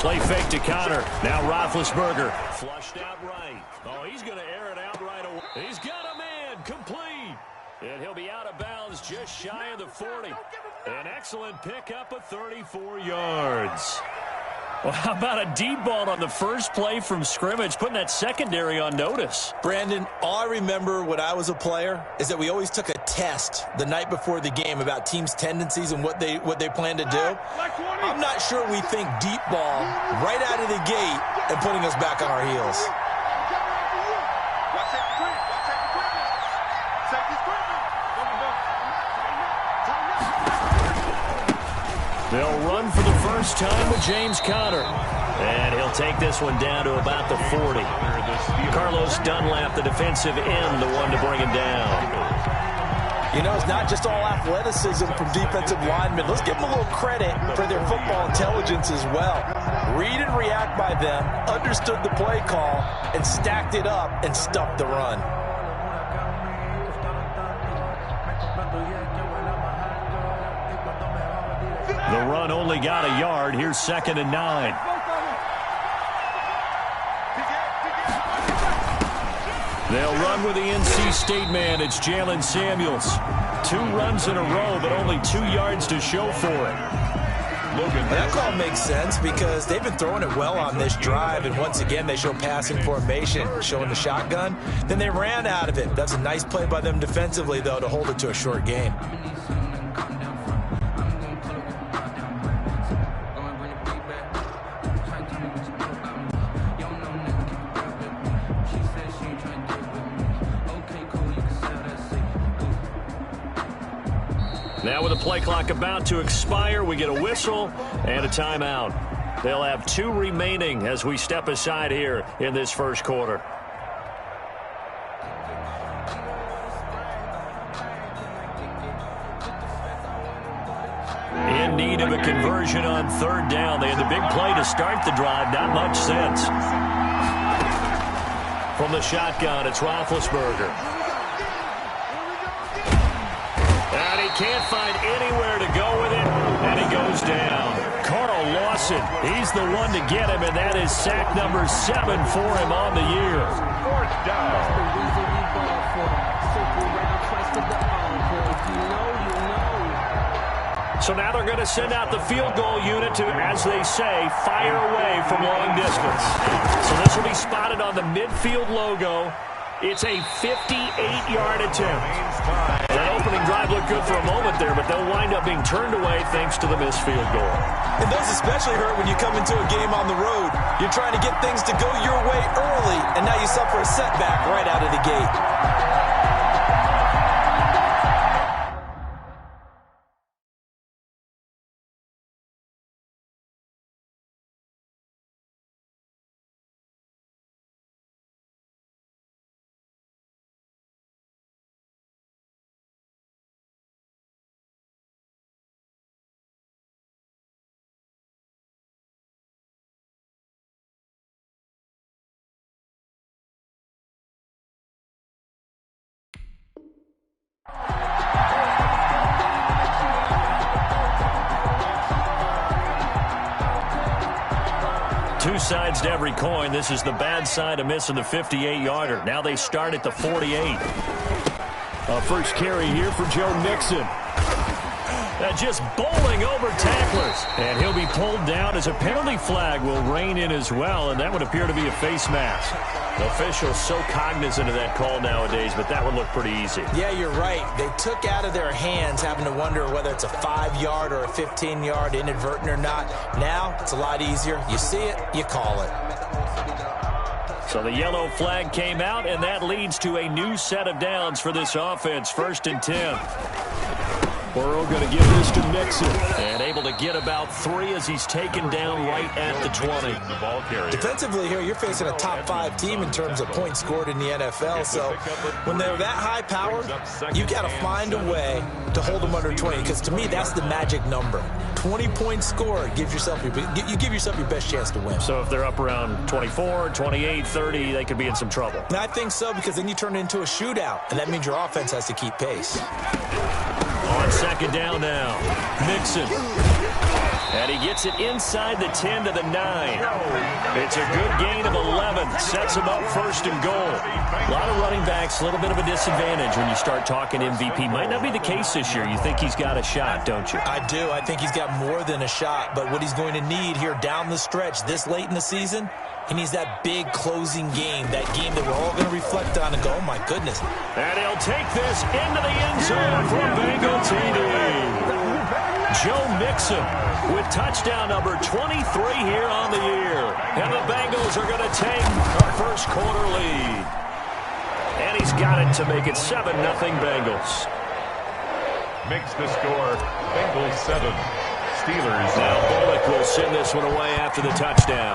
Play fake to Connor. Now Roethlisberger. Flushed out right. Oh, he's going to air it out right away. He's got a man. Complete. And he'll be out of bounds just shy of the 40. An excellent pickup of 34 yards. Well, how about a deep ball on the first play from scrimmage, putting that secondary on notice? Brandon, all I remember when I was a player is that we always took a test the night before the game about teams' tendencies and what they plan to do. I'm not sure we think deep ball right out of the gate and putting us back on our heels. They'll run for the first time with James Conner. And he'll take this one down to about the 40. Carlos Dunlap, the defensive end, the one to bring him down. You know, it's not just all athleticism from defensive linemen. Let's give them a little credit for their football intelligence as well. Read and react by them, understood the play call, and stacked it up and stuffed the run. The run only got a yard. Here's 2nd and 9. They'll run with the NC State man. It's Jalen Samuels. 2 runs in a row, but only 2 yards to show for it. That call makes sense because they've been throwing it well on this drive, and once again they show passing formation, showing the shotgun. Then they ran out of it. That's a nice play by them defensively, though, to hold it to a short game. Now with the play clock about to expire, we get a whistle and a timeout. They'll have 2 remaining as we step aside here in this first quarter. In need of a conversion on 3rd down. They had the big play to start the drive. Not much sense. From the shotgun, it's Roethlisberger. And he can't find anywhere to go with it, and he goes down. Carl Lawson, he's the one to get him, and that is sack number 7 for him on the year. 4th down. So now they're going to send out the field goal unit to, as they say, fire away from long distance. So this will be spotted on the midfield logo. It's a 58-yard attempt. That opening drive looked good for a moment there, but they'll wind up being turned away thanks to the missed field goal. And those especially hurt when you come into a game on the road. You're trying to get things to go your way early, and now you suffer a setback right out of the gate. Two sides to every coin. This is the bad side of missing the 58-yarder. Now they start at the 48. First carry here for Joe Mixon. Just bowling over tacklers. And he'll be pulled down as a penalty flag will rein in as well, and that would appear to be a face mask. The officials so cognizant of that call nowadays, but that would look pretty easy. Yeah, you're right. They took out of their hands having to wonder whether it's a 5-yard or a 15-yard inadvertent or not. Now it's a lot easier. You see it, you call it. So the yellow flag came out, and that leads to a new set of downs for this offense. 1st and 10. Burrow going to give this to Mixon. And able to get about 3 as he's taken down right at the 20. Defensively here, you're facing a top 5 team in terms of points scored in the NFL. So when they're that high powered, you got to find a way to hold them under 20. Because to me, that's the magic number. 20 points scored, you give yourself your best chance to win. So if they're up around 24, 28, 30, they could be in some trouble. And I think so, because then you turn it into a shootout, and that means your offense has to keep pace. On 2nd down now, Mixon. And he gets it inside the 10 to the 9. It's a good gain of 11. Sets him up first and goal. A lot of running backs, a little bit of a disadvantage when you start talking MVP. Might not be the case this year. You think he's got a shot, don't you? I do. I think he's got more than a shot. But what he's going to need here down the stretch this late in the season, he needs that big closing game, that game that we're all going to reflect on and go, oh, my goodness. And he'll take this into the end zone for a Bengal TD. Joe Mixon with touchdown number 23 here on the year. And the Bengals are going to take a first quarter lead. And he's got it to make it 7-0 Bengals. Makes the score Bengals 7, Steelers. Now Bullock will send this one away after the touchdown.